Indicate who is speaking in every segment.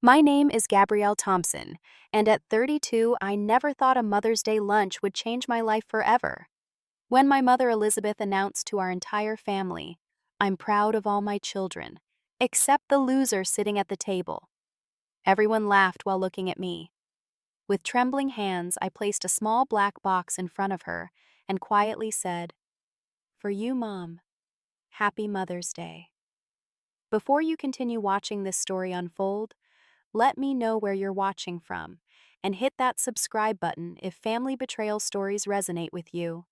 Speaker 1: My name is Gabrielle Thompson, and at 32, I never thought a Mother's Day lunch would change my life forever. When my mother Elizabeth announced to our entire family, "I'm proud of all my children, except the loser sitting at the table," everyone laughed while looking at me. With trembling hands, I placed a small black box in front of her and quietly said, "For you, Mom, Happy Mother's Day." Before you continue watching this story unfold, let me know where you're watching from, and hit that subscribe button if family betrayal stories resonate with you.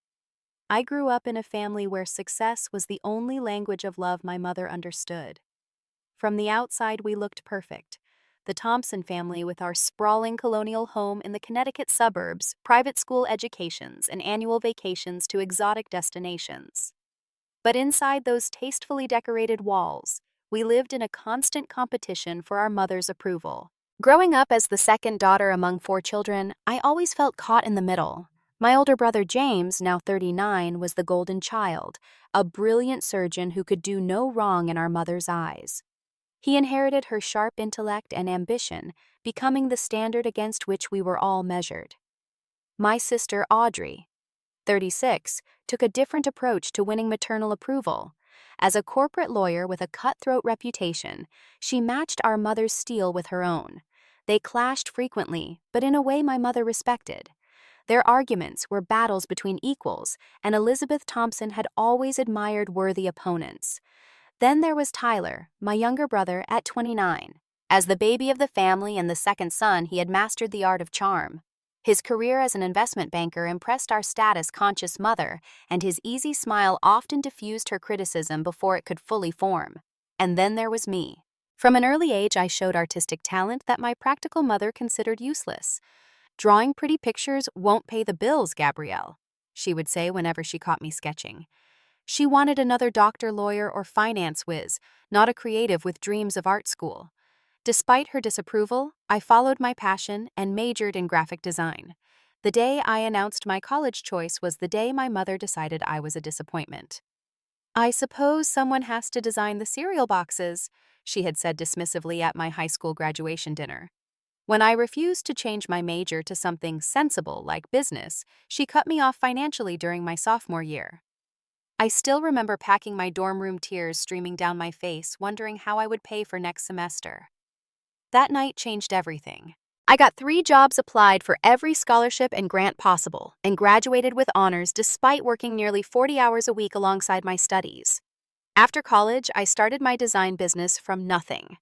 Speaker 1: I grew up in a family where success was the only language of love my mother understood. From the outside, we looked perfect. The Thompson family, with our sprawling colonial home in the Connecticut suburbs, private school educations, and annual vacations to exotic destinations. But inside those tastefully decorated walls, we lived in a constant competition for our mother's approval. Growing up as the second daughter among four children, I always felt caught in the middle. My older brother James, now 39, was the golden child, a brilliant surgeon who could do no wrong in our mother's eyes. He inherited her sharp intellect and ambition, becoming the standard against which we were all measured. My sister Audrey, 36, took a different approach to winning maternal approval. As a corporate lawyer with a cutthroat reputation, she matched our mother's steel with her own. They clashed frequently, but in a way my mother respected. Their arguments were battles between equals, and Elizabeth Thompson had always admired worthy opponents. Then there was Tyler, my younger brother, at 29. As the baby of the family and the second son, he had mastered the art of charm. His career as an investment banker impressed our status-conscious mother, and his easy smile often diffused her criticism before it could fully form. And then there was me. From an early age, I showed artistic talent that my practical mother considered useless. "Drawing pretty pictures won't pay the bills, Gabrielle," she would say whenever she caught me sketching. She wanted another doctor, lawyer, or finance whiz, not a creative with dreams of art school. Despite her disapproval, I followed my passion and majored in graphic design. The day I announced my college choice was the day my mother decided I was a disappointment. "I suppose someone has to design the cereal boxes," she had said dismissively at my high school graduation dinner. When I refused to change my major to something sensible like business, she cut me off financially during my sophomore year. I still remember packing my dorm room, tears streaming down my face, wondering how I would pay for next semester. That night changed everything. I got 3 jobs, applied for every scholarship and grant possible, and graduated with honors despite working nearly 40 hours a week alongside my studies. After college, I started my design business from nothing.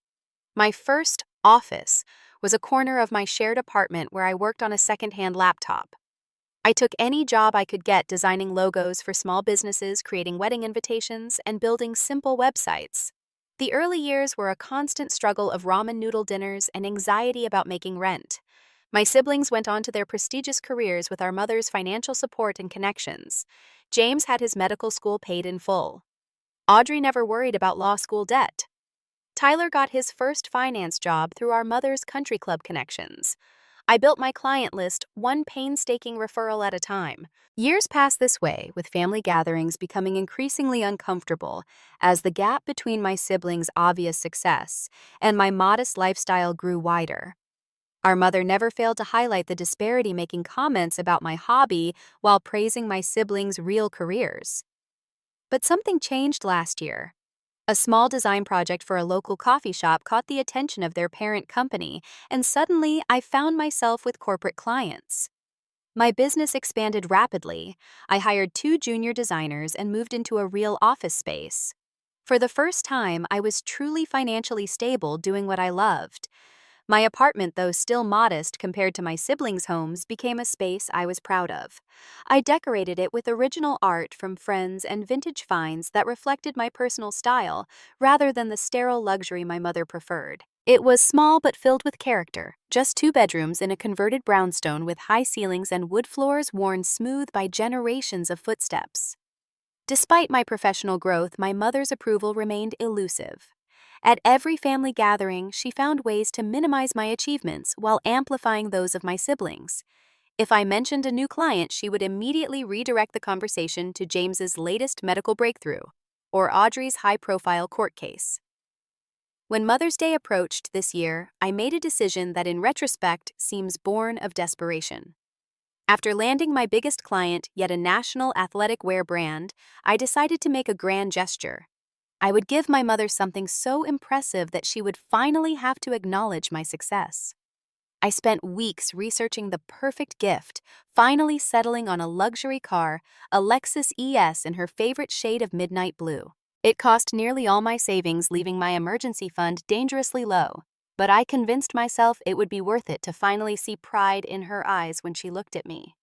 Speaker 1: My first office was a corner of my shared apartment where I worked on a secondhand laptop. I took any job I could get, designing logos for small businesses, creating wedding invitations, and building simple websites. The early years were a constant struggle of ramen noodle dinners and anxiety about making rent. My siblings went on to their prestigious careers with our mother's financial support and connections. James had his medical school paid in full. Audrey never worried about law school debt. Tyler got his first finance job through our mother's country club connections. I built my client list one painstaking referral at a time. Years passed this way, with family gatherings becoming increasingly uncomfortable as the gap between my siblings' obvious success and my modest lifestyle grew wider. Our mother never failed to highlight the disparity, making comments about my hobby while praising my siblings' real careers. But something changed last year. A small design project for a local coffee shop caught the attention of their parent company, and suddenly I found myself with corporate clients. My business expanded rapidly. I hired 2 junior designers and moved into a real office space. For the first time, I was truly financially stable, doing what I loved. My apartment, though still modest compared to my siblings' homes, became a space I was proud of. I decorated it with original art from friends and vintage finds that reflected my personal style, rather than the sterile luxury my mother preferred. It was small but filled with character, just 2 bedrooms in a converted brownstone with high ceilings and wood floors worn smooth by generations of footsteps. Despite my professional growth, my mother's approval remained elusive. At every family gathering, she found ways to minimize my achievements while amplifying those of my siblings. If I mentioned a new client, she would immediately redirect the conversation to James's latest medical breakthrough or Audrey's high-profile court case. When Mother's Day approached this year, I made a decision that in retrospect seems born of desperation. After landing my biggest client, yet a national athletic wear brand, I decided to make a grand gesture. I would give my mother something so impressive that she would finally have to acknowledge my success. I spent weeks researching the perfect gift, finally settling on a luxury car, a Lexus ES in her favorite shade of midnight blue. It cost nearly all my savings, leaving my emergency fund dangerously low. But I convinced myself it would be worth it to finally see pride in her eyes when she looked at me.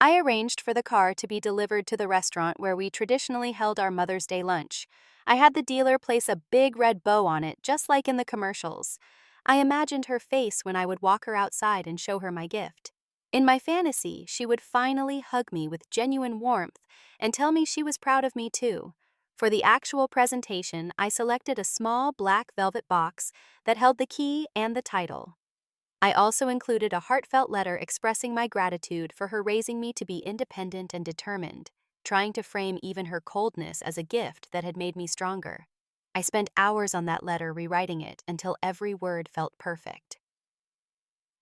Speaker 1: I arranged for the car to be delivered to the restaurant where we traditionally held our Mother's Day lunch. I had the dealer place a big red bow on it, just like in the commercials. I imagined her face when I would walk her outside and show her my gift. In my fantasy, she would finally hug me with genuine warmth and tell me she was proud of me too. For the actual presentation, I selected a small black velvet box that held the key and the title. I also included a heartfelt letter expressing my gratitude for her raising me to be independent and determined, trying to frame even her coldness as a gift that had made me stronger. I spent hours on that letter rewriting it until every word felt perfect.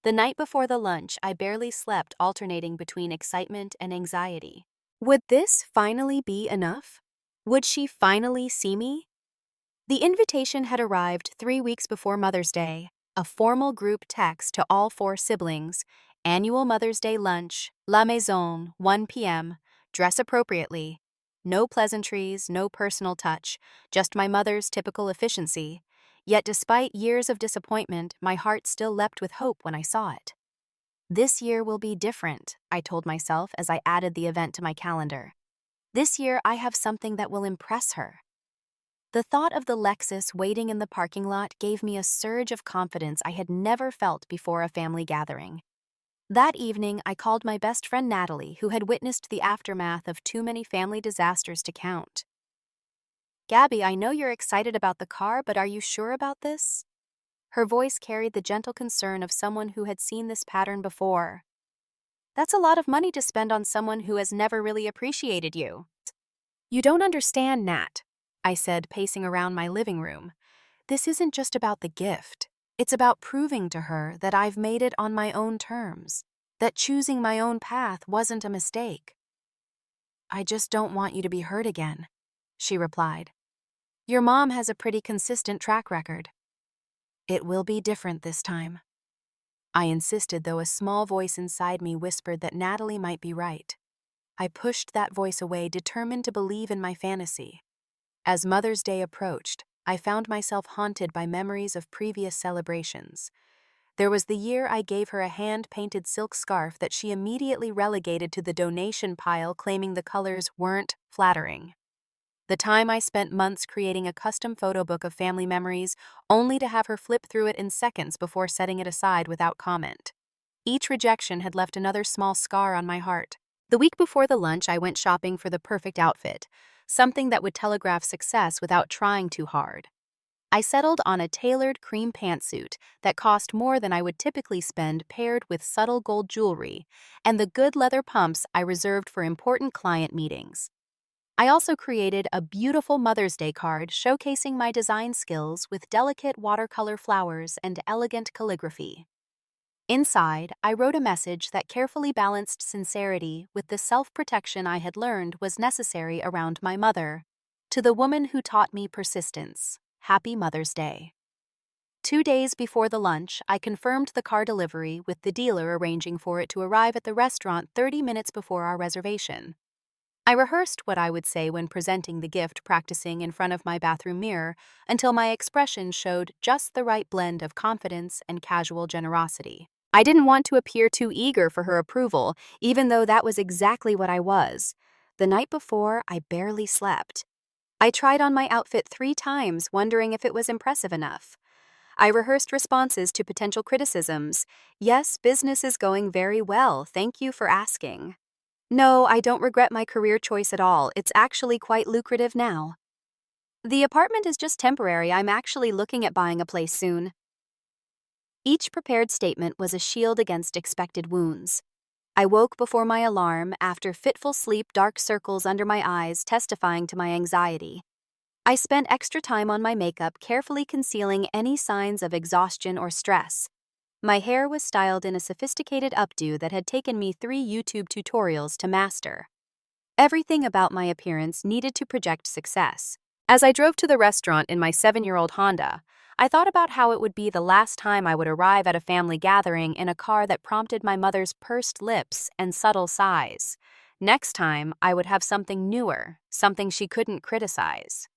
Speaker 1: The night before the lunch, I barely slept, alternating between excitement and anxiety. Would this finally be enough? Would she finally see me? The invitation had arrived 3 weeks before Mother's Day, a formal group text to all 4 siblings, annual Mother's Day lunch, La Maison, 1 p.m., dress appropriately. No pleasantries, no personal touch, just my mother's typical efficiency. Yet despite years of disappointment, my heart still leapt with hope when I saw it. This year will be different, I told myself as I added the event to my calendar. This year I have something that will impress her. The thought of the Lexus waiting in the parking lot gave me a surge of confidence I had never felt before a family gathering. That evening, I called my best friend Natalie, who had witnessed the aftermath of too many family disasters to count. "Gabby, I know you're excited about the car, but are you sure about this?" Her voice carried the gentle concern of someone who had seen this pattern before. "That's a lot of money to spend on someone who has never really appreciated you." "You don't understand, Nat," I said, pacing around my living room. "This isn't just about the gift. It's about proving to her that I've made it on my own terms, that choosing my own path wasn't a mistake." "I just don't want you to be hurt again," she replied. "Your mom has a pretty consistent track record." "It will be different this time." I insisted, though a small voice inside me whispered that Natalie might be right. I pushed that voice away, determined to believe in my fantasy. As Mother's Day approached, I found myself haunted by memories of previous celebrations. There was the year I gave her a hand-painted silk scarf that she immediately relegated to the donation pile, claiming the colors weren't flattering. The time I spent months creating a custom photo book of family memories, only to have her flip through it in seconds before setting it aside without comment. Each rejection had left another small scar on my heart. The week before the lunch, I went shopping for the perfect outfit, something that would telegraph success without trying too hard. I settled on a tailored cream pantsuit that cost more than I would typically spend, paired with subtle gold jewelry, and the good leather pumps I reserved for important client meetings. I also created a beautiful Mother's Day card showcasing my design skills with delicate watercolor flowers and elegant calligraphy. Inside, I wrote a message that carefully balanced sincerity with the self-protection I had learned was necessary around my mother. "To the woman who taught me persistence, Happy Mother's Day." 2 days before the lunch, I confirmed the car delivery, with the dealer arranging for it to arrive at the restaurant 30 minutes before our reservation. I rehearsed what I would say when presenting the gift, practicing in front of my bathroom mirror until my expression showed just the right blend of confidence and casual generosity. I didn't want to appear too eager for her approval, even though that was exactly what I was. The night before, I barely slept. I tried on my outfit 3 times, wondering if it was impressive enough. I rehearsed responses to potential criticisms. "Yes, business is going very well. Thank you for asking." "No, I don't regret my career choice at all. It's actually quite lucrative now." "The apartment is just temporary. I'm actually looking at buying a place soon." Each prepared statement was a shield against expected wounds. I woke before my alarm, after fitful sleep, dark circles under my eyes testifying to my anxiety. I spent extra time on my makeup, carefully concealing any signs of exhaustion or stress. My hair was styled in a sophisticated updo that had taken me 3 YouTube tutorials to master. Everything about my appearance needed to project success. As I drove to the restaurant in my 7-year-old Honda, I thought about how it would be the last time I would arrive at a family gathering in a car that prompted my mother's pursed lips and subtle sighs. Next time, I would have something newer, something she couldn't criticize.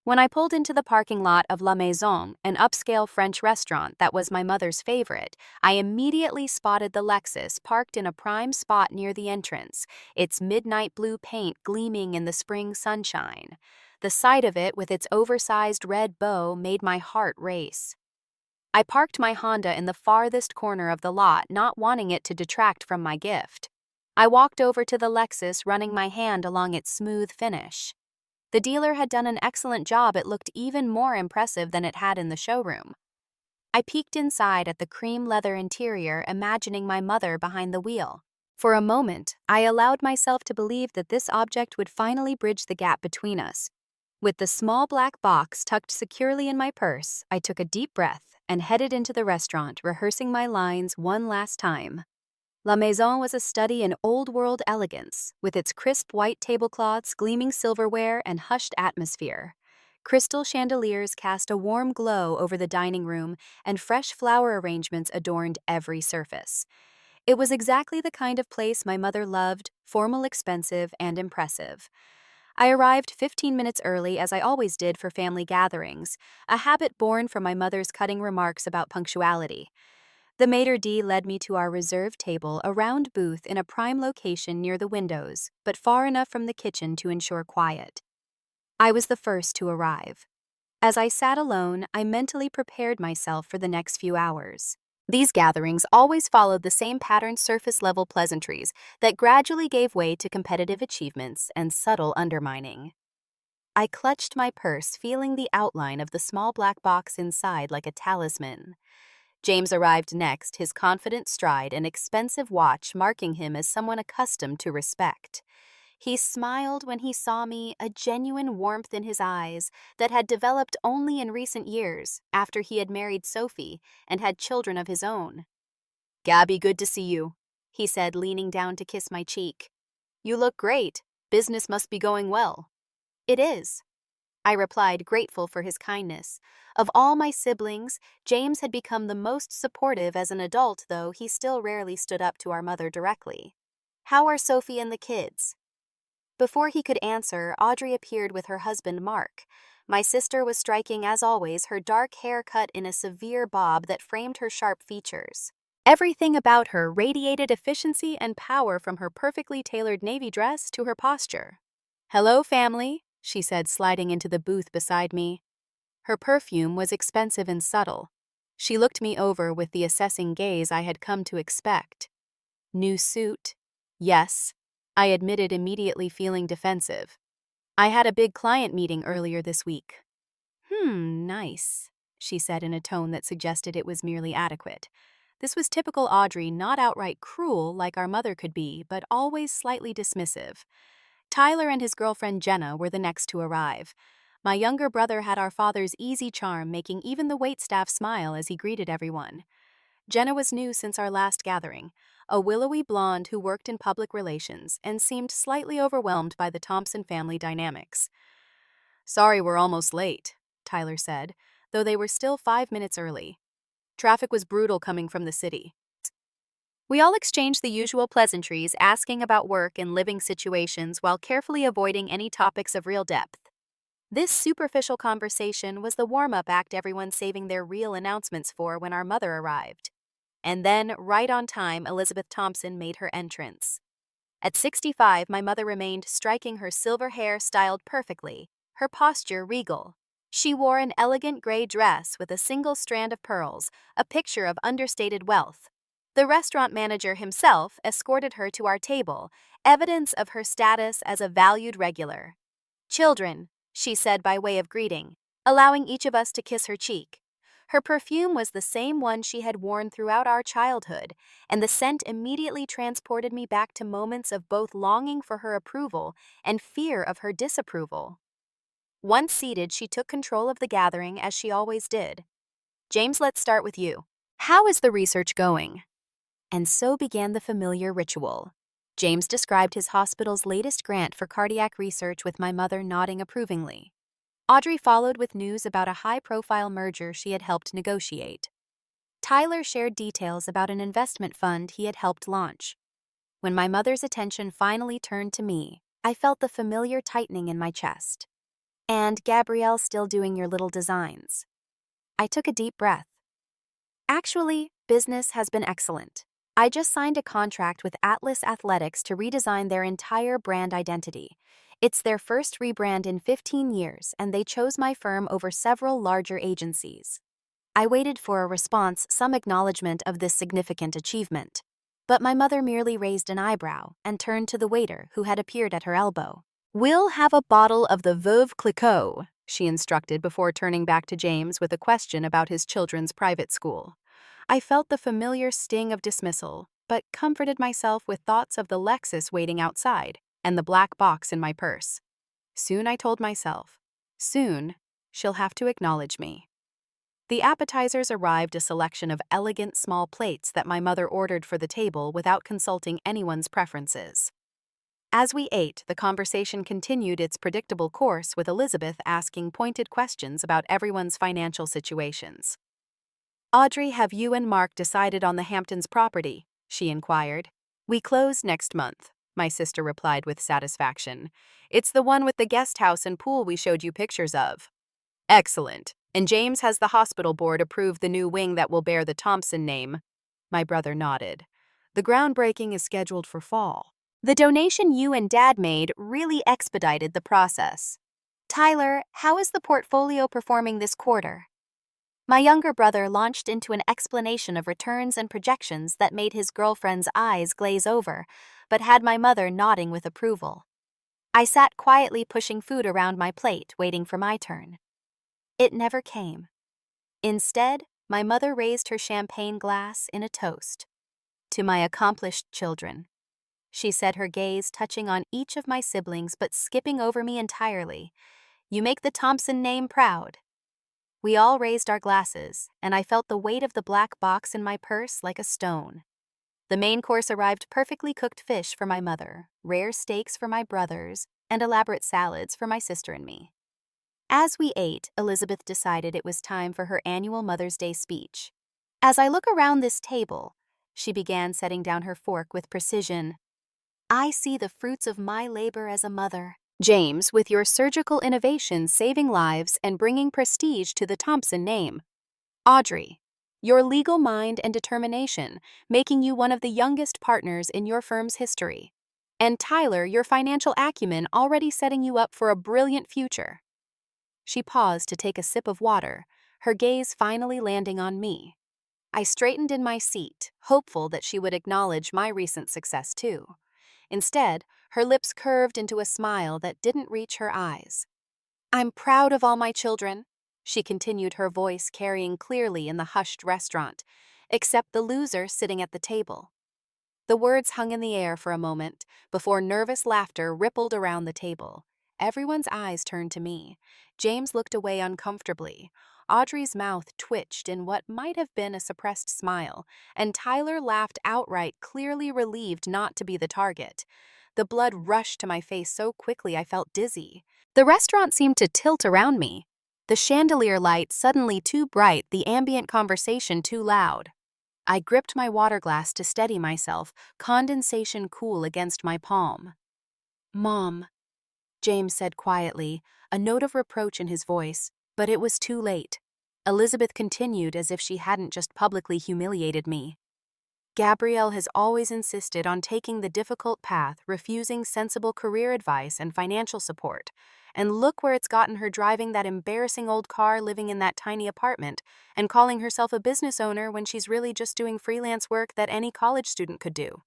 Speaker 1: When I pulled into the parking lot of La Maison, an upscale French restaurant that was my mother's favorite, I immediately spotted the Lexus parked in a prime spot near the entrance, its midnight blue paint gleaming in the spring sunshine. The sight of it with its oversized red bow made my heart race. I parked my Honda in the farthest corner of the lot, not wanting it to detract from my gift. I walked over to the Lexus, running my hand along its smooth finish. The dealer had done an excellent job. It looked even more impressive than it had in the showroom. I peeked inside at the cream leather interior, imagining my mother behind the wheel. For a moment, I allowed myself to believe that this object would finally bridge the gap between us. With the small black box tucked securely in my purse, I took a deep breath and headed into the restaurant, rehearsing my lines one last time. La Maison was a study in old-world elegance, with its crisp white tablecloths, gleaming silverware, and hushed atmosphere. Crystal chandeliers cast a warm glow over the dining room, and fresh flower arrangements adorned every surface. It was exactly the kind of place my mother loved, formal, expensive, and impressive. I arrived 15 minutes early, as I always did for family gatherings, a habit born from my mother's cutting remarks about punctuality. The maitre d' led me to our reserved table, a round booth in a prime location near the windows, but far enough from the kitchen to ensure quiet. I was the first to arrive. As I sat alone, I mentally prepared myself for the next few hours. These gatherings always followed the same patterned surface-level pleasantries that gradually gave way to competitive achievements and subtle undermining. I clutched my purse, feeling the outline of the small black box inside like a talisman. James arrived next, his confident stride and expensive watch marking him as someone accustomed to respect. He smiled when he saw me, a genuine warmth in his eyes that had developed only in recent years, after he had married Sophie and had children of his own. "Gabby, good to see you," he said, leaning down to kiss my cheek. "You look great. Business must be going well." "It is," I replied, grateful for his kindness. Of all my siblings, James had become the most supportive as an adult, though he still rarely stood up to our mother directly. "How are Sophie and the kids?" Before he could answer, Audrey appeared with her husband, Mark. My sister was striking, as always, her dark hair cut in a severe bob that framed her sharp features. Everything about her radiated efficiency and power, from her perfectly tailored navy dress to her posture. "Hello, family," she said, sliding into the booth beside me. Her perfume was expensive and subtle. She looked me over with the assessing gaze I had come to expect. "New suit?" "Yes," I admitted, immediately feeling defensive. "I had a big client meeting earlier this week." Nice," she said in a tone that suggested it was merely adequate. This was typical Audrey, not outright cruel like our mother could be, but always slightly dismissive. Tyler and his girlfriend Jenna were the next to arrive. My younger brother had our father's easy charm, making even the waitstaff smile as he greeted everyone. Jenna was new since our last gathering, a willowy blonde who worked in public relations and seemed slightly overwhelmed by the Thompson family dynamics. "Sorry we're almost late," Tyler said, though they were still 5 minutes early. "Traffic was brutal coming from the city." We all exchanged the usual pleasantries, asking about work and living situations while carefully avoiding any topics of real depth. This superficial conversation was the warm-up act, everyone saving their real announcements for when our mother arrived. And then, right on time, Elizabeth Thompson made her entrance. At 65, my mother remained, striking, her silver hair styled perfectly, her posture regal. She wore an elegant gray dress with a single strand of pearls, a picture of understated wealth. The restaurant manager himself escorted her to our table, evidence of her status as a valued regular. "Children," she said by way of greeting, allowing each of us to kiss her cheek. Her perfume was the same one she had worn throughout our childhood, and the scent immediately transported me back to moments of both longing for her approval and fear of her disapproval. Once seated, she took control of the gathering as she always did. James, let's start with you. How is the research going? And so began the familiar ritual. James described his hospital's latest grant for cardiac research with my mother nodding approvingly. Audrey followed with news about a high-profile merger she had helped negotiate. Tyler shared details about an investment fund he had helped launch. When my mother's attention finally turned to me, I felt the familiar tightening in my chest. And Gabrielle, still doing your little designs. I took a deep breath. Actually, business has been excellent. I just signed a contract with Atlas Athletics to redesign their entire brand identity. It's their first rebrand in 15 years, and they chose my firm over several larger agencies. I waited for a response, some acknowledgement of this significant achievement. But my mother merely raised an eyebrow and turned to the waiter who had appeared at her elbow. "We'll have a bottle of the Veuve Clicquot," she instructed before turning back to James with a question about his children's private school. I felt the familiar sting of dismissal, but comforted myself with thoughts of the Lexus waiting outside and the black box in my purse. Soon, I told myself. Soon, she'll have to acknowledge me. The appetizers arrived, a selection of elegant small plates that my mother ordered for the table without consulting anyone's preferences. As we ate, the conversation continued its predictable course, with Elizabeth asking pointed questions about everyone's financial situations. "Audrey, have you and Mark decided on the Hamptons property?" she inquired. "We close next month," my sister replied with satisfaction. "It's the one with the guest house and pool we showed you pictures of." "Excellent. And James has the hospital board approve the new wing that will bear the Thompson name." My brother nodded. "The groundbreaking is scheduled for fall." The donation you and Dad made really expedited the process. "Tyler, how is the portfolio performing this quarter?" My younger brother launched into an explanation of returns and projections that made his girlfriend's eyes glaze over, but had my mother nodding with approval. I sat quietly pushing food around my plate, waiting for my turn. It never came. Instead, my mother raised her champagne glass in a toast. "To my accomplished children." She said, her gaze touching on each of my siblings but skipping over me entirely. "You make the Thompson name proud." We all raised our glasses, and I felt the weight of the black box in my purse like a stone. The main course arrived: perfectly cooked fish for my mother, rare steaks for my brothers, and elaborate salads for my sister and me. As we ate, Elizabeth decided it was time for her annual Mother's Day speech. "As I look around this table," she began, setting down her fork with precision, "I see the fruits of my labor as a mother. James, with your surgical innovation saving lives and bringing prestige to the Thompson name. Audrey, your legal mind and determination, making you one of the youngest partners in your firm's history. And Tyler, your financial acumen already setting you up for a brilliant future." She paused to take a sip of water, her gaze finally landing on me. I straightened in my seat, hopeful that she would acknowledge my recent success too. Instead, her lips curved into a smile that didn't reach her eyes. "I'm proud of all my children," she continued, her voice carrying clearly in the hushed restaurant, "except the loser sitting at the table." The words hung in the air for a moment before nervous laughter rippled around the table. Everyone's eyes turned to me. James looked away uncomfortably. Audrey's mouth twitched in what might have been a suppressed smile, and Tyler laughed outright, clearly relieved not to be the target. The blood rushed to my face so quickly I felt dizzy. The restaurant seemed to tilt around me. The chandelier light suddenly too bright, the ambient conversation too loud. I gripped my water glass to steady myself, condensation cool against my palm. "Mom," James said quietly, a note of reproach in his voice, but it was too late. Elizabeth continued as if she hadn't just publicly humiliated me. "Gabrielle has always insisted on taking the difficult path, refusing sensible career advice and financial support. And look where it's gotten her, driving that embarrassing old car, living in that tiny apartment, and calling herself a business owner when she's really just doing freelance work that any college student could do."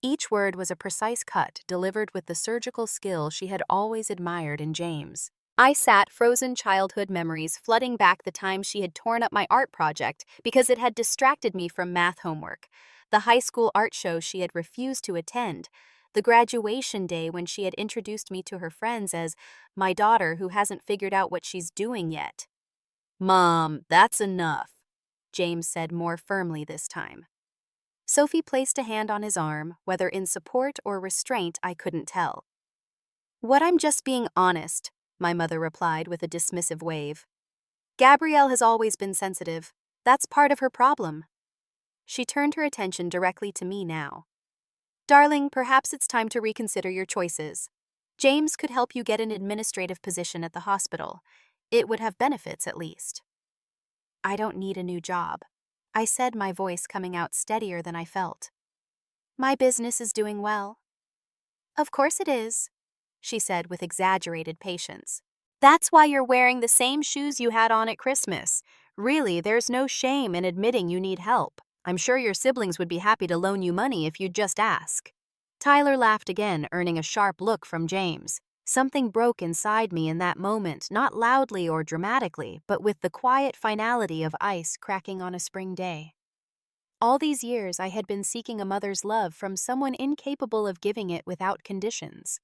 Speaker 1: Each word was a precise cut, delivered with the surgical skill she had always admired in James. I sat, frozen childhood memories flooding back, the time she had torn up my art project because it had distracted me from math homework, the high school art show she had refused to attend, the graduation day when she had introduced me to her friends as my daughter who hasn't figured out what she's doing yet. "Mom, that's enough," James said more firmly this time. Sophie placed a hand on his arm, whether in support or restraint I couldn't tell. "I'm just being honest," my mother replied with a dismissive wave. "Gabrielle has always been sensitive. That's part of her problem." She turned her attention directly to me now. "Darling, perhaps it's time to reconsider your choices. James could help you get an administrative position at the hospital. It would have benefits, at least." "I don't need a new job," I said, my voice coming out steadier than I felt. "My business is doing well." "Of course it is," she said with exaggerated patience. "That's why you're wearing the same shoes you had on at Christmas. Really, there's no shame in admitting you need help. I'm sure your siblings would be happy to loan you money if you'd just ask." Tyler laughed again, earning a sharp look from James. Something broke inside me in that moment, not loudly or dramatically, but with the quiet finality of ice cracking on a spring day. All these years I had been seeking a mother's love from someone incapable of giving it without conditions.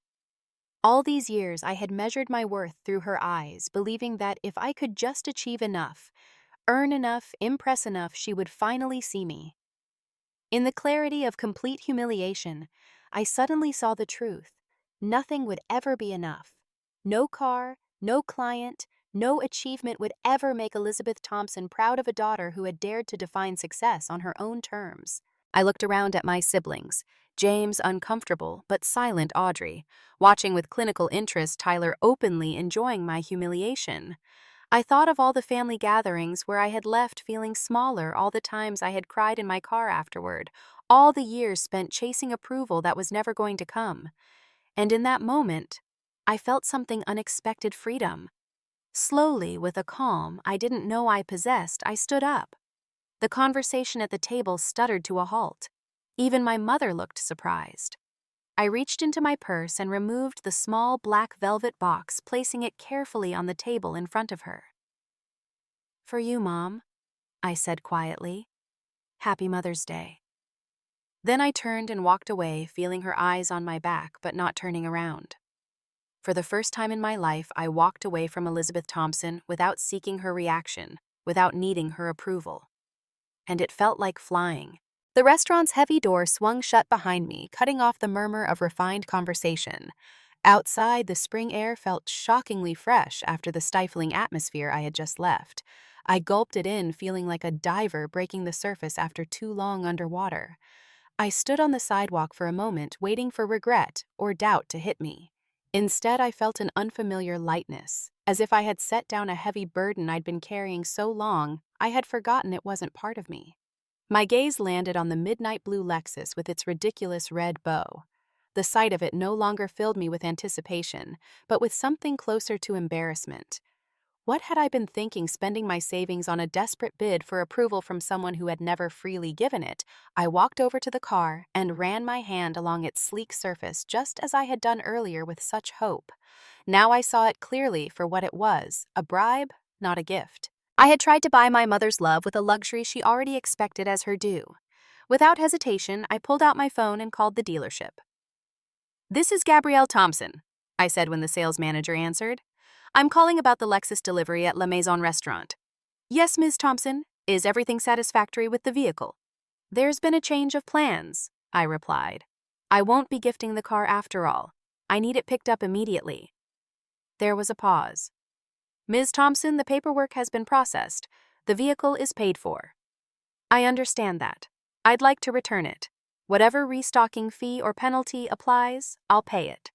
Speaker 1: All these years I had measured my worth through her eyes, believing that if I could just achieve enough, earn enough, impress enough, she would finally see me. In the clarity of complete humiliation, I suddenly saw the truth. Nothing would ever be enough. No car, no client, no achievement would ever make Elizabeth Thompson proud of a daughter who had dared to define success on her own terms. I looked around at my siblings, James uncomfortable but silent Audrey, watching with clinical interest Tyler openly enjoying my humiliation. I thought of all the family gatherings where I had left feeling smaller, all the times I had cried in my car afterward, all the years spent chasing approval that was never going to come. And in that moment, I felt something unexpected: freedom. Slowly, with a calm I didn't know I possessed, I stood up. The conversation at the table stuttered to a halt. Even my mother looked surprised. I reached into my purse and removed the small black velvet box, placing it carefully on the table in front of her. "For you, Mom," I said quietly. "Happy Mother's Day." Then I turned and walked away, feeling her eyes on my back but not turning around. For the first time in my life, I walked away from Elizabeth Thompson without seeking her reaction, without needing her approval. And it felt like flying. The restaurant's heavy door swung shut behind me, cutting off the murmur of refined conversation. Outside, the spring air felt shockingly fresh after the stifling atmosphere I had just left. I gulped it in, feeling like a diver breaking the surface after too long underwater. I stood on the sidewalk for a moment, waiting for regret or doubt to hit me. Instead, I felt an unfamiliar lightness, as if I had set down a heavy burden I'd been carrying so long I had forgotten it wasn't part of me. My gaze landed on the midnight blue Lexus with its ridiculous red bow. The sight of it no longer filled me with anticipation, but with something closer to embarrassment. What had I been thinking, spending my savings on a desperate bid for approval from someone who had never freely given it? I walked over to the car and ran my hand along its sleek surface, just as I had done earlier with such hope. Now I saw it clearly for what it was: a bribe, not a gift. I had tried to buy my mother's love with a luxury she already expected as her due. Without hesitation, I pulled out my phone and called the dealership. "This is Gabrielle Thompson," I said when the sales manager answered. "I'm calling about the Lexus delivery at La Maison restaurant." "Yes, Ms. Thompson. Is everything satisfactory with the vehicle?" "There's been a change of plans," I replied. "I won't be gifting the car after all. I need it picked up immediately." There was a pause. "Ms. Thompson, the paperwork has been processed. The vehicle is paid for." "I understand that. I'd like to return it. Whatever restocking fee or penalty applies, I'll pay it."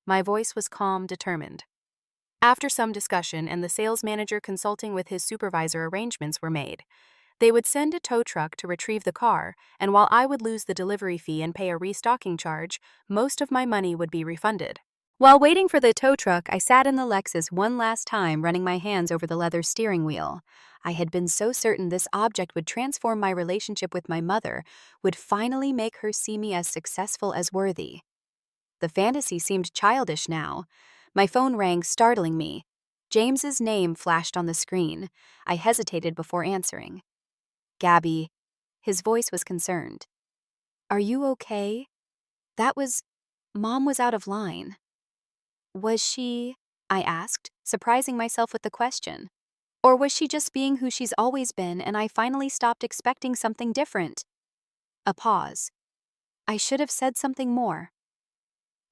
Speaker 1: My voice was calm, determined. After some discussion and the sales manager consulting with his supervisor, arrangements were made. They would send a tow truck to retrieve the car, and while I would lose the delivery fee and pay a restocking charge, most of my money would be refunded. While waiting for the tow truck, I sat in the Lexus one last time, running my hands over the leather steering wheel. I had been so certain this object would transform my relationship with my mother, would finally make her see me as successful as worthy. The fantasy seemed childish now. My phone rang, startling me. James's name flashed on the screen. I hesitated before answering. "Gabby." His voice was concerned. "Are you okay?" That was. Mom was out of line. Was she? I asked, surprising myself with the question. Or was she just being who she's always been and I finally stopped expecting something different? A pause. I should have said something more.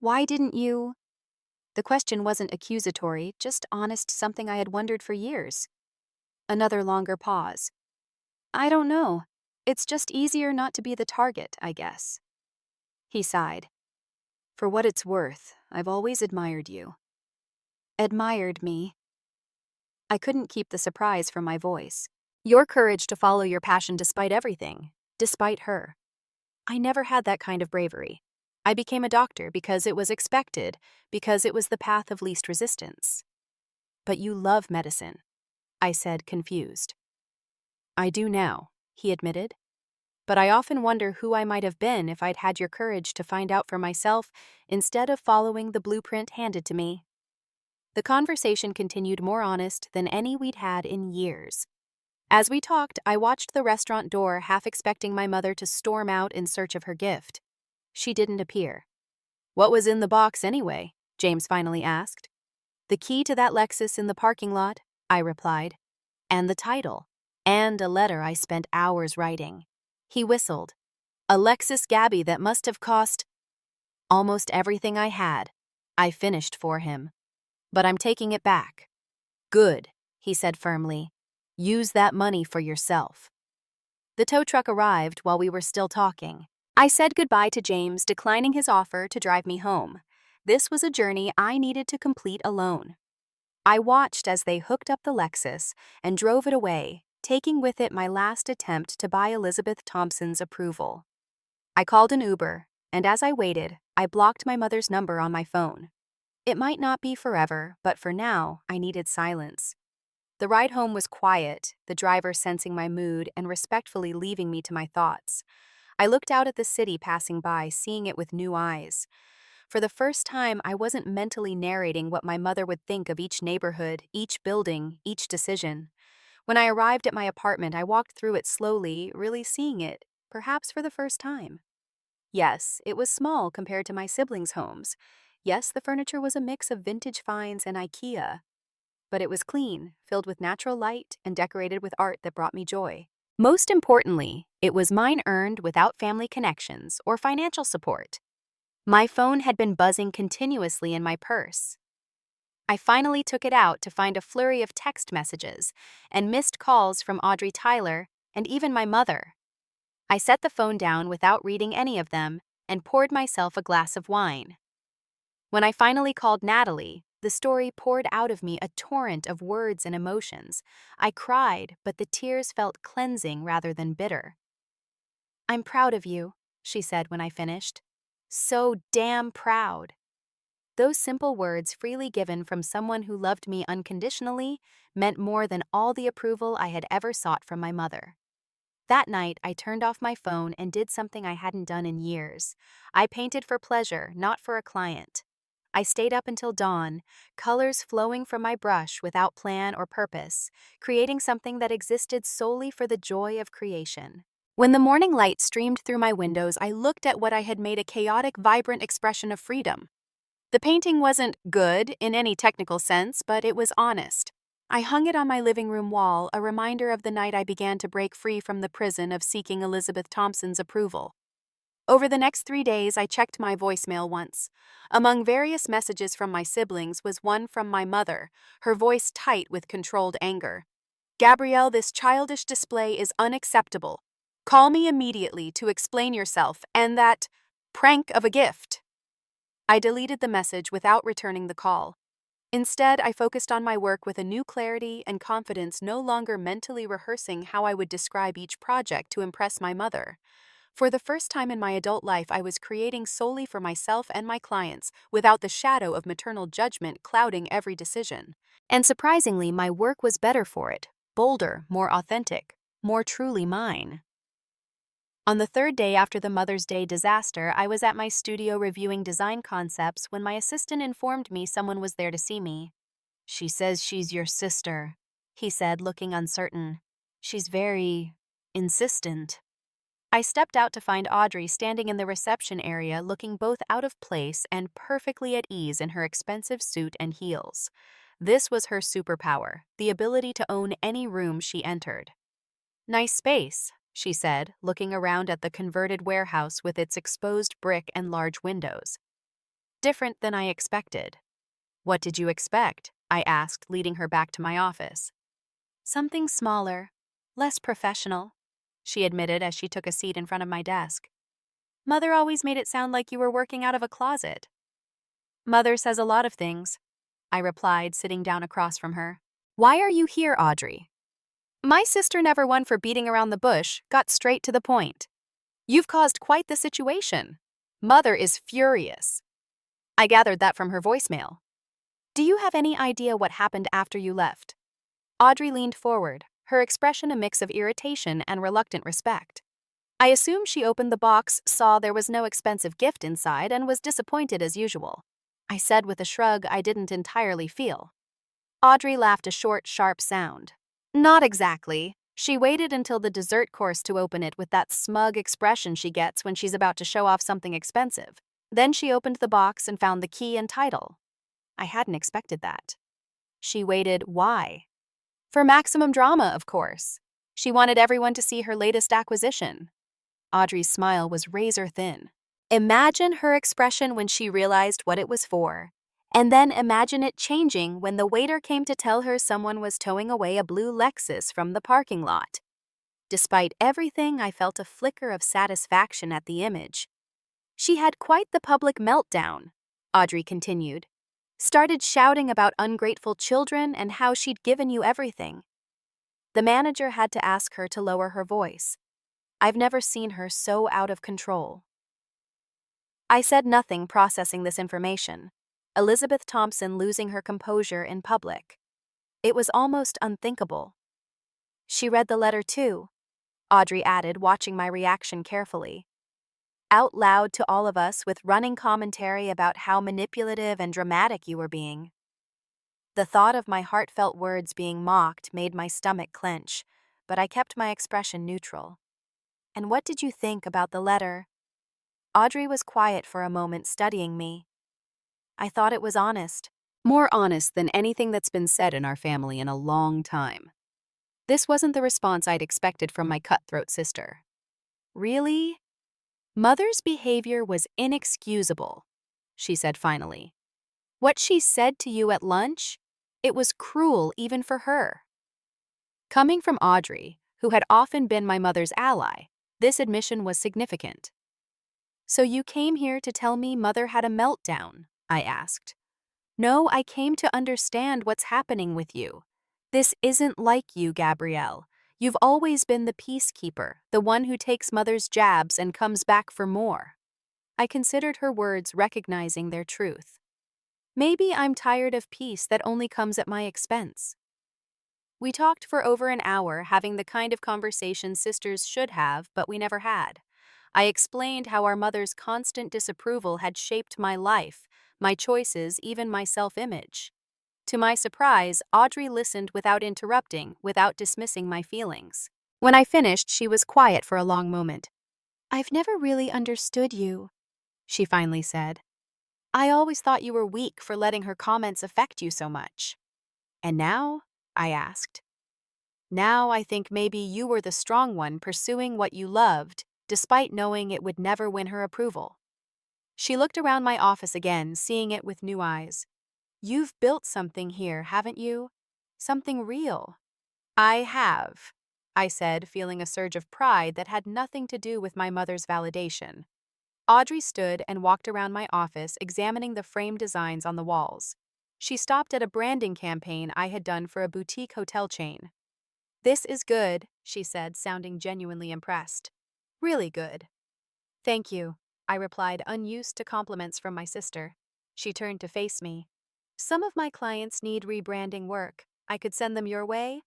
Speaker 1: Why didn't you? The question wasn't accusatory, just honest, something I had wondered for years. Another longer pause. I don't know. It's just easier not to be the target, I guess. He sighed. For what it's worth, I've always admired you. Admired me. I couldn't keep the surprise from my voice. Your courage to follow your passion despite everything, despite her. I never had that kind of bravery. I became a doctor because it was expected, because it was the path of least resistance. But you love medicine, I said, confused. I do now, he admitted. But I often wonder who I might have been if I'd had your courage to find out for myself instead of following the blueprint handed to me. The conversation continued more honest than any we'd had in years. As we talked, I watched the restaurant door, half expecting my mother to storm out in search of her gift. She didn't appear. What was in the box anyway? James finally asked. The key to that Lexus in the parking lot, I replied. And the title. And a letter I spent hours writing. He whistled. A Lexus Gabby that must have cost almost everything I had. I finished for him. But I'm taking it back. Good, he said firmly. Use that money for yourself. The tow truck arrived while we were still talking. I said goodbye to James, declining his offer to drive me home. This was a journey I needed to complete alone. I watched as they hooked up the Lexus and drove it away, taking with it my last attempt to buy Elizabeth Thompson's approval. I called an Uber, and as I waited, I blocked my mother's number on my phone. It might not be forever, but for now, I needed silence. The ride home was quiet, the driver sensing my mood and respectfully leaving me to my thoughts. I looked out at the city passing by, seeing it with new eyes. For the first time, I wasn't mentally narrating what my mother would think of each neighborhood, each building, each decision. When I arrived at my apartment, I walked through it slowly, really seeing it, perhaps for the first time. Yes, it was small compared to my siblings' homes. Yes, the furniture was a mix of vintage finds and IKEA. But it was clean, filled with natural light, and decorated with art that brought me joy. Most importantly, it was mine earned without family connections or financial support. My phone had been buzzing continuously in my purse. I finally took it out to find a flurry of text messages and missed calls from Audrey Tyler and even my mother. I set the phone down without reading any of them and poured myself a glass of wine. When I finally called Natalie, the story poured out of me a torrent of words and emotions. I cried, but the tears felt cleansing rather than bitter. I'm proud of you, she said when I finished. So damn proud. Those simple words, freely given from someone who loved me unconditionally, meant more than all the approval I had ever sought from my mother. That night, I turned off my phone and did something I hadn't done in years. I painted for pleasure, not for a client. I stayed up until dawn, colors flowing from my brush without plan or purpose, creating something that existed solely for the joy of creation. When the morning light streamed through my windows, I looked at what I had made a chaotic, vibrant expression of freedom. The painting wasn't good in any technical sense, but it was honest. I hung it on my living room wall, a reminder of the night I began to break free from the prison of seeking Elizabeth Thompson's approval. Over the next 3 days, I checked my voicemail once. Among various messages from my siblings was one from my mother, her voice tight with controlled anger. Gabrielle, this childish display is unacceptable. Call me immediately to explain yourself and that prank of a gift. I deleted the message without returning the call. Instead, I focused on my work with a new clarity and confidence, no longer mentally rehearsing how I would describe each project to impress my mother. For the first time in my adult life, I was creating solely for myself and my clients, without the shadow of maternal judgment clouding every decision. And surprisingly, my work was better for it, bolder, more authentic, more truly mine. On the third day after the Mother's Day disaster, I was at my studio reviewing design concepts when my assistant informed me someone was there to see me. She says she's your sister, he said, looking uncertain. She's very insistent. I stepped out to find Audrey standing in the reception area looking both out of place and perfectly at ease in her expensive suit and heels. This was her superpower, the ability to own any room she entered. "Nice space," she said, looking around at the converted warehouse with its exposed brick and large windows. "Different than I expected." "What did you expect?" I asked, leading her back to my office. "Something smaller, less professional," she admitted as she took a seat in front of my desk. "Mother always made it sound like you were working out of a closet." "Mother says a lot of things," I replied, sitting down across from her. "Why are you here, Audrey?" "My sister, never one for beating around the bush, got straight to the point. You've caused quite the situation. Mother is furious." I gathered that from her voicemail. "Do you have any idea what happened after you left?" Audrey leaned forward, her expression a mix of irritation and reluctant respect. "I assume she opened the box, saw there was no expensive gift inside, and was disappointed as usual," I said with a shrug I didn't entirely feel. Audrey laughed a short, sharp sound. "Not exactly. She waited until the dessert course to open it with that smug expression she gets when she's about to show off something expensive. Then she opened the box and found the key and title." I hadn't expected that. "She waited, why?" "For maximum drama, of course. She wanted everyone to see her latest acquisition." Audrey's smile was razor thin. Imagine her expression when she realized what it was for. And then imagine it changing when the waiter came to tell her someone was towing away a blue Lexus from the parking lot. Despite everything, I felt a flicker of satisfaction at the image. "She had quite the public meltdown," Audrey continued. "Started shouting about ungrateful children and how she'd given you everything." The manager had to ask her to lower her voice. I've never seen her so out of control. I said nothing, processing this information. Elizabeth Thompson losing her composure in public. It was almost unthinkable. "She read the letter too," Audrey added, watching my reaction carefully. "Out loud to all of us with running commentary about how manipulative and dramatic you were being." The thought of my heartfelt words being mocked made my stomach clench, but I kept my expression neutral. "And what did you think about the letter?" Audrey was quiet for a moment, studying me. "I thought it was honest. More honest than anything that's been said in our family in a long time." This wasn't the response I'd expected from my cutthroat sister. "Really?" "Mother's behavior was inexcusable," she said finally. "What she said to you at lunch? It was cruel even for her." Coming from Audrey, who had often been my mother's ally, this admission was significant. "So you came here to tell me Mother had a meltdown?" I asked. "No, I came to understand what's happening with you. This isn't like you, Gabrielle. You've always been the peacekeeper, the one who takes Mother's jabs and comes back for more." I considered her words, recognizing their truth. Maybe I'm tired of peace that only comes at my expense. We talked for over an hour, having the kind of conversation sisters should have, but we never had. I explained how our mother's constant disapproval had shaped my life, my choices, even my self-image. To my surprise, Audrey listened without interrupting, without dismissing my feelings. When I finished, she was quiet for a long moment. "I've never really understood you," she finally said. "I always thought you were weak for letting her comments affect you so much." "And now?" I asked. "Now I think maybe you were the strong one pursuing what you loved, despite knowing it would never win her approval." She looked around my office again, seeing it with new eyes. "You've built something here, haven't you? Something real." "I have," I said, feeling a surge of pride that had nothing to do with my mother's validation. Audrey stood and walked around my office, examining the frame designs on the walls. She stopped at a branding campaign I had done for a boutique hotel chain. "This is good," she said, sounding genuinely impressed. "Really good." "Thank you," I replied, unused to compliments from my sister. She turned to face me. "Some of my clients need rebranding work. I could send them your way?"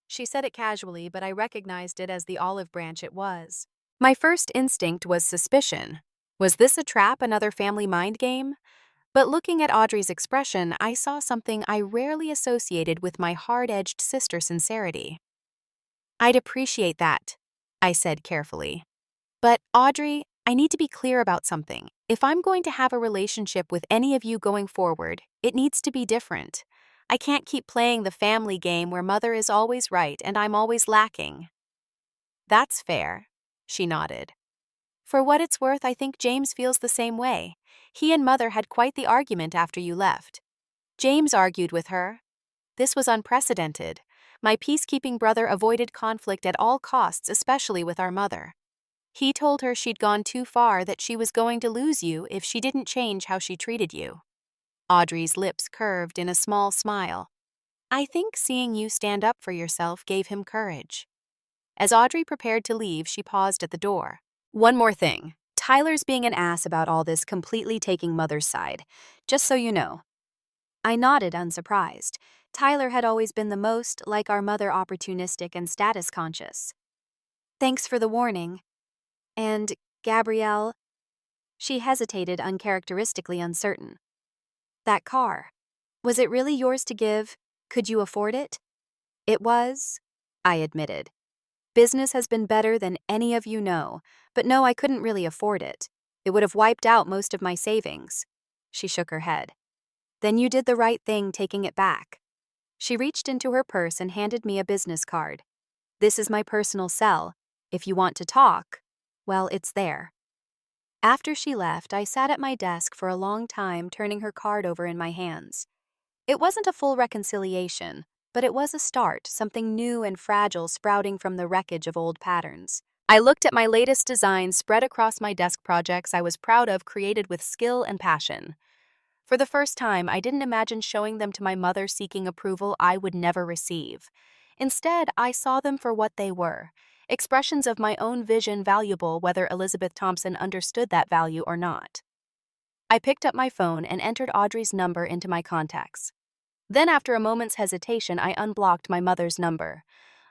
Speaker 1: She said it casually, but I recognized it as the olive branch it was. My first instinct was suspicion. Was this a trap, another family mind game? But looking at Audrey's expression, I saw something I rarely associated with my hard-edged sister sincerity. "I'd appreciate that," I said carefully. But, Audrey, I need to be clear about something. If I'm going to have a relationship with any of you going forward, it needs to be different. I can't keep playing the family game where mother is always right and I'm always lacking. That's fair, she nodded. For what it's worth, I think James feels the same way. He and mother had quite the argument after you left. James argued with her. This was unprecedented. My peacekeeping brother avoided conflict at all costs, especially with our mother. He told her she'd gone too far, that she was going to lose you if she didn't change how she treated you. Audrey's lips curved in a small smile. I think seeing you stand up for yourself gave him courage. As Audrey prepared to leave, she paused at the door. One more thing. Tyler's being an ass about all this, completely taking mother's side. Just so you know. I nodded, unsurprised. Tyler had always been the most, like our mother, opportunistic and status conscious. Thanks for the warning. And, Gabrielle, she hesitated, uncharacteristically uncertain. That car. Was it really yours to give? Could you afford it? It was, I admitted. Business has been better than any of you know, but no, I couldn't really afford it. It would have wiped out most of my savings. She shook her head. Then you did the right thing taking it back. She reached into her purse and handed me a business card. This is my personal cell. If you want to talk, well, it's there. After she left, I sat at my desk for a long time, turning her card over in my hands. It wasn't a full reconciliation, but it was a start, something new and fragile sprouting from the wreckage of old patterns. I looked at my latest designs spread across my desk, projects I was proud of, created with skill and passion. For the first time, I didn't imagine showing them to my mother, seeking approval I would never receive. Instead, I saw them for what they were, expressions of my own vision, valuable whether Elizabeth Thompson understood that value or not. I picked up my phone and entered Audrey's number into my contacts. Then, after a moment's hesitation, I unblocked my mother's number.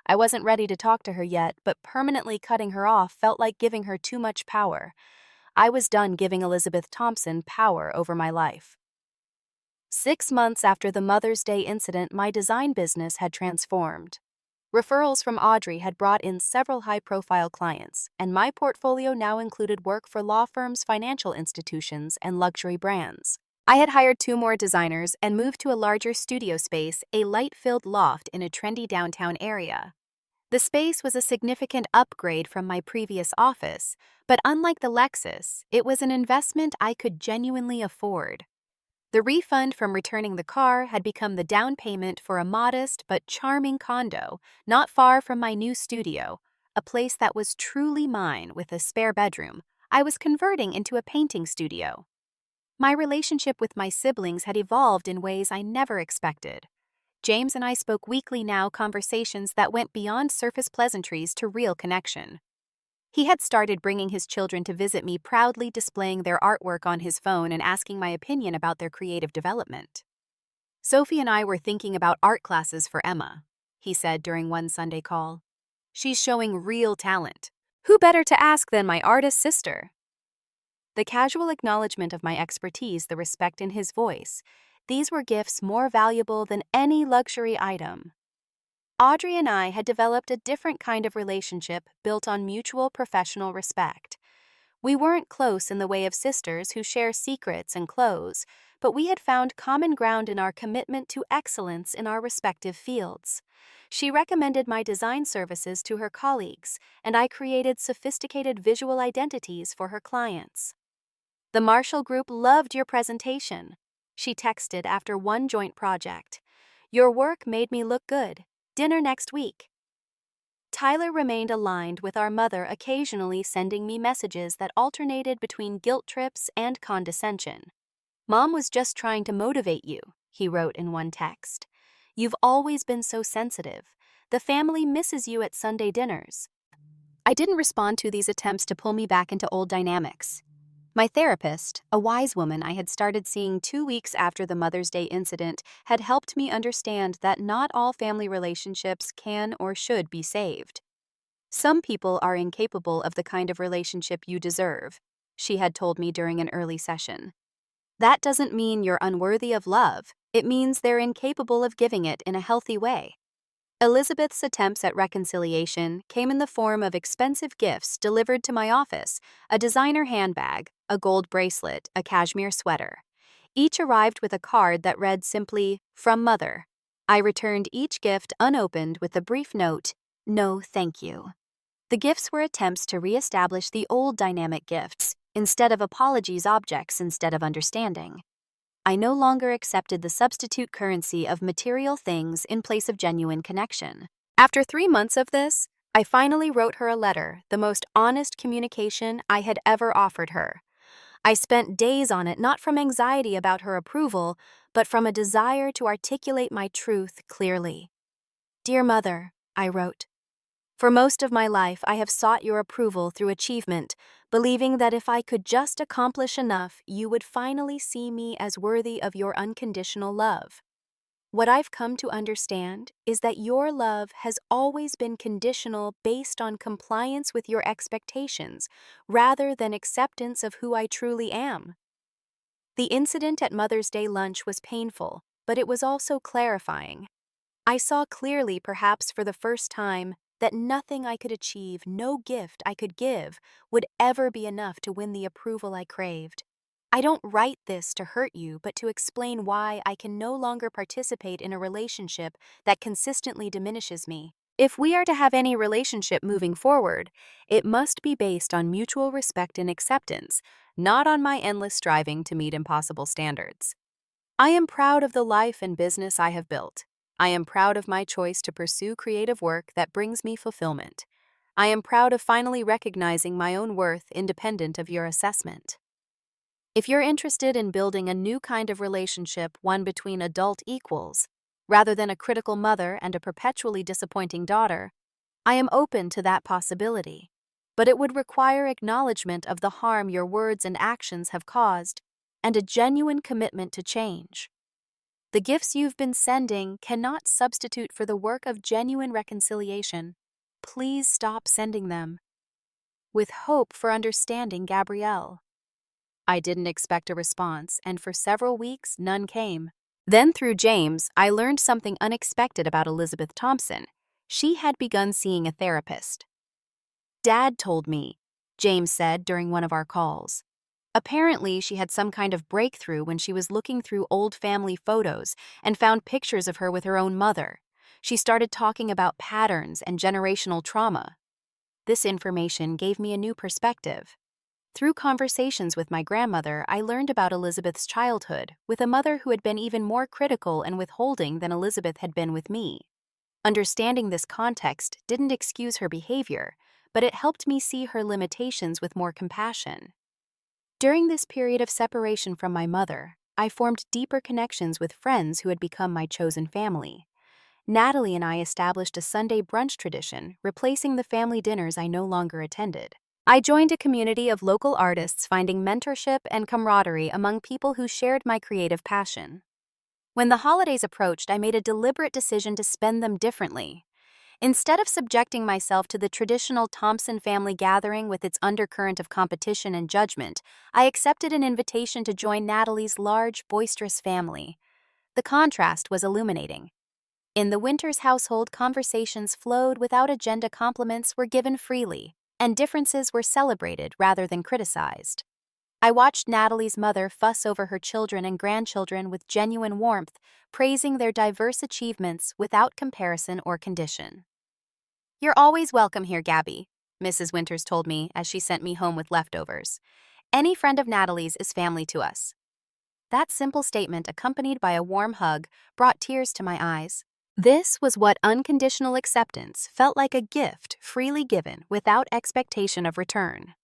Speaker 1: I wasn't ready to talk to her yet, but permanently cutting her off felt like giving her too much power. I was done giving Elizabeth Thompson power over my life. 6 months after the Mother's Day incident, my design business had transformed. Referrals from Audrey had brought in several high-profile clients, and my portfolio now included work for law firms, financial institutions, and luxury brands. I had hired 2 more designers and moved to a larger studio space, a light-filled loft in a trendy downtown area. The space was a significant upgrade from my previous office, but unlike the Lexus, it was an investment I could genuinely afford. The refund from returning the car had become the down payment for a modest but charming condo not far from my new studio, a place that was truly mine with a spare bedroom. I was converting into a painting studio. My relationship with my siblings had evolved in ways I never expected. James and I spoke weekly now, conversations that went beyond surface pleasantries to real connection. He had started bringing his children to visit me, proudly displaying their artwork on his phone and asking my opinion about their creative development. Sophie and I were thinking about art classes for Emma, he said during one Sunday call. She's showing real talent. Who better to ask than my artist sister? The casual acknowledgement of my expertise, the respect in his voice, these were gifts more valuable than any luxury item. Audrey and I had developed a different kind of relationship built on mutual professional respect. We weren't close in the way of sisters who share secrets and clothes, but we had found common ground in our commitment to excellence in our respective fields. She recommended my design services to her colleagues, and I created sophisticated visual identities for her clients. The Marshall Group loved your presentation, she texted after one joint project. Your work made me look good. Dinner next week. Tyler remained aligned with our mother, occasionally sending me messages that alternated between guilt trips and condescension. Mom was just trying to motivate you, he wrote in one text. You've always been so sensitive. The family misses you at Sunday dinners. I didn't respond to these attempts to pull me back into old dynamics. My therapist, a wise woman I had started seeing 2 weeks after the Mother's Day incident, had helped me understand that not all family relationships can or should be saved. Some people are incapable of the kind of relationship you deserve, she had told me during an early session. That doesn't mean you're unworthy of love. It means they're incapable of giving it in a healthy way. Elizabeth's attempts at reconciliation came in the form of expensive gifts delivered to my office: a designer handbag, a gold bracelet, a cashmere sweater. Each arrived with a card that read simply, "From Mother." I returned each gift unopened with a brief note, "No, thank you." The gifts were attempts to re-establish the old dynamic gifts, instead of apologies, objects instead of understanding. I no longer accepted the substitute currency of material things in place of genuine connection. After 3 months of this, I finally wrote her a letter, the most honest communication I had ever offered her. I spent days on it, not from anxiety about her approval, but from a desire to articulate my truth clearly. "Dear Mother," I wrote, "for most of my life I have sought your approval through achievement, believing that if I could just accomplish enough, you would finally see me as worthy of your unconditional love. What I've come to understand is that your love has always been conditional based on compliance with your expectations, rather than acceptance of who I truly am." The incident at Mother's Day lunch was painful, but it was also clarifying. I saw clearly, perhaps for the first time, that nothing I could achieve, no gift I could give, would ever be enough to win the approval I craved. I don't write this to hurt you, but to explain why I can no longer participate in a relationship that consistently diminishes me. If we are to have any relationship moving forward, it must be based on mutual respect and acceptance, not on my endless striving to meet impossible standards. I am proud of the life and business I have built. I am proud of my choice to pursue creative work that brings me fulfillment. I am proud of finally recognizing my own worth independent of your assessment. If you're interested in building a new kind of relationship, one between adult equals, rather than a critical mother and a perpetually disappointing daughter, I am open to that possibility. But it would require acknowledgement of the harm your words and actions have caused, and a genuine commitment to change. The gifts you've been sending cannot substitute for the work of genuine reconciliation. Please stop sending them. With hope for understanding, Gabrielle. I didn't expect a response, and for several weeks, none came. Then, through James, I learned something unexpected about Elizabeth Thompson. She had begun seeing a therapist. "Dad told me," James said during one of our calls. Apparently, she had some kind of breakthrough when she was looking through old family photos and found pictures of her with her own mother. She started talking about patterns and generational trauma. This information gave me a new perspective. Through conversations with my grandmother, I learned about Elizabeth's childhood with a mother who had been even more critical and withholding than Elizabeth had been with me. Understanding this context didn't excuse her behavior, but it helped me see her limitations with more compassion. During this period of separation from my mother, I formed deeper connections with friends who had become my chosen family. Natalie and I established a Sunday brunch tradition, replacing the family dinners I no longer attended. I joined a community of local artists, finding mentorship and camaraderie among people who shared my creative passion. When the holidays approached, I made a deliberate decision to spend them differently. Instead of subjecting myself to the traditional Thompson family gathering with its undercurrent of competition and judgment, I accepted an invitation to join Natalie's large, boisterous family. The contrast was illuminating. In the Winters household, conversations flowed without agenda, compliments were given freely, and differences were celebrated rather than criticized. I watched Natalie's mother fuss over her children and grandchildren with genuine warmth, praising their diverse achievements without comparison or condition. "You're always welcome here, Gabby," Mrs. Winters told me as she sent me home with leftovers. "Any friend of Natalie's is family to us." That simple statement, accompanied by a warm hug, brought tears to my eyes. This was what unconditional acceptance felt like: a gift freely given without expectation of return.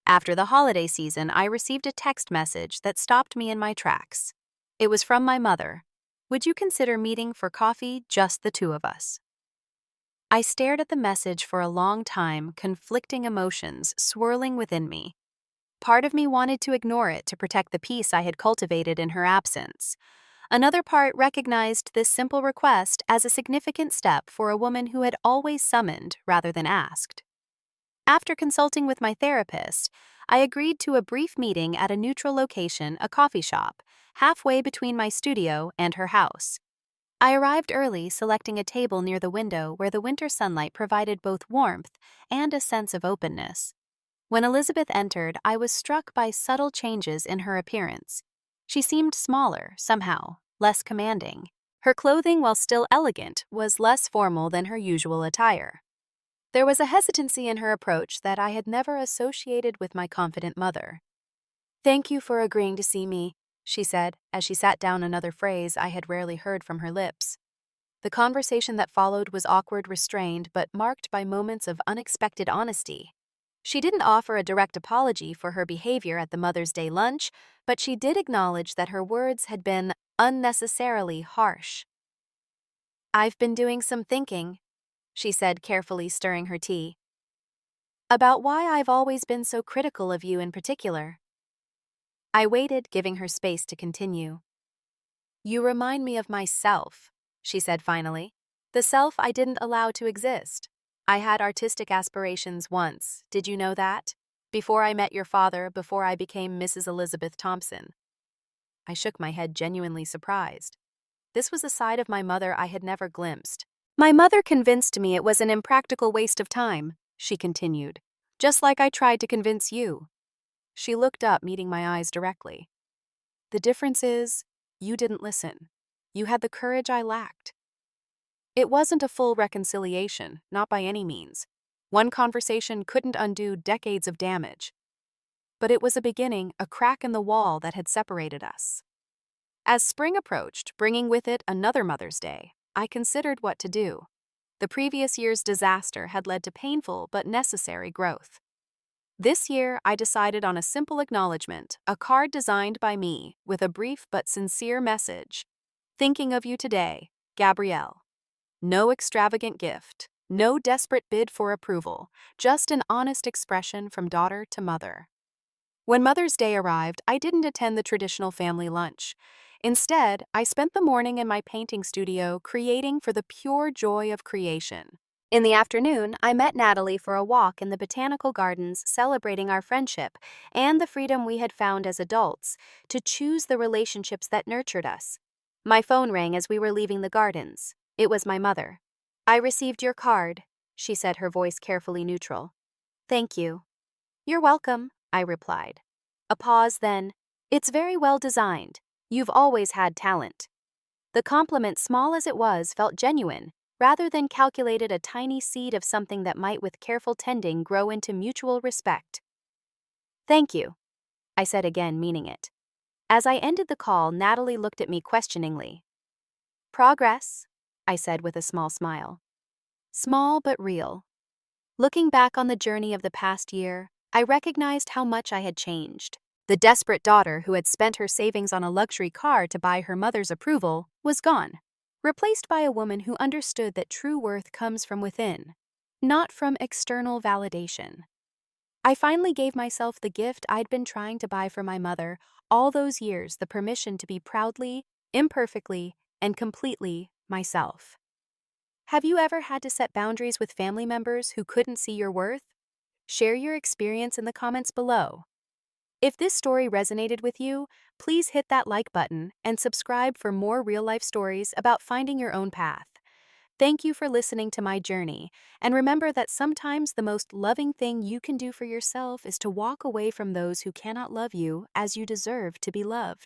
Speaker 1: After the holiday season, I received a text message that stopped me in my tracks. It was from my mother. "Would you consider meeting for coffee, just the two of us?" I stared at the message for a long time, conflicting emotions swirling within me. Part of me wanted to ignore it to protect the peace I had cultivated in her absence. Another part recognized this simple request as a significant step for a woman who had always summoned rather than asked. After consulting with my therapist, I agreed to a brief meeting at a neutral location, a coffee shop, halfway between my studio and her house. I arrived early, selecting a table near the window where the winter sunlight provided both warmth and a sense of openness. When Elizabeth entered, I was struck by subtle changes in her appearance. She seemed smaller, somehow, less commanding. Her clothing, while still elegant, was less formal than her usual attire. There was a hesitancy in her approach that I had never associated with my confident mother. "Thank you for agreeing to see me," she said, as she sat down, another phrase I had rarely heard from her lips. The conversation that followed was awkward, restrained, but marked by moments of unexpected honesty. She didn't offer a direct apology for her behavior at the Mother's Day lunch, but she did acknowledge that her words had been unnecessarily harsh. "I've been doing some thinking," she said, carefully stirring her tea, "about why I've always been so critical of you in particular." I waited, giving her space to continue. "You remind me of myself," she said finally. "The self I didn't allow to exist. I had artistic aspirations once, did you know that? Before I met your father, before I became Mrs. Elizabeth Thompson." I shook my head, genuinely surprised. This was a side of my mother I had never glimpsed. "My mother convinced me it was an impractical waste of time," she continued, "just like I tried to convince you." She looked up, meeting my eyes directly. "The difference is, you didn't listen. You had the courage I lacked." It wasn't a full reconciliation, not by any means. One conversation couldn't undo decades of damage. But it was a beginning, a crack in the wall that had separated us. As spring approached, bringing with it another Mother's Day, I considered what to do. The previous year's disaster had led to painful but necessary growth. This year, I decided on a simple acknowledgement, a card designed by me with a brief but sincere message. "Thinking of you today, Gabrielle." No extravagant gift, no desperate bid for approval, just an honest expression from daughter to mother. When Mother's Day arrived, I didn't attend the traditional family lunch. Instead, I spent the morning in my painting studio creating for the pure joy of creation. In the afternoon, I met Natalie for a walk in the botanical gardens, celebrating our friendship and the freedom we had found as adults to choose the relationships that nurtured us. My phone rang as we were leaving the gardens. It was my mother. "I received your card," she said, her voice carefully neutral. "Thank you." "You're welcome," I replied. A pause, then, "It's very well designed. You've always had talent." The compliment, small as it was, felt genuine, rather than calculated, a tiny seed of something that might, with careful tending, grow into mutual respect. "Thank you," I said again, meaning it. As I ended the call, Natalie looked at me questioningly. "Progress," I said with a small smile. Small but real. Looking back on the journey of the past year, I recognized how much I had changed. The desperate daughter who had spent her savings on a luxury car to buy her mother's approval was gone, replaced by a woman who understood that true worth comes from within, not from external validation. I finally gave myself the gift I'd been trying to buy for my mother all those years, the permission to be proudly, imperfectly, and completely myself. Have you ever had to set boundaries with family members who couldn't see your worth? Share your experience in the comments below. If this story resonated with you, please hit that like button and subscribe for more real-life stories about finding your own path. Thank you for listening to my journey, and remember that sometimes the most loving thing you can do for yourself is to walk away from those who cannot love you as you deserve to be loved.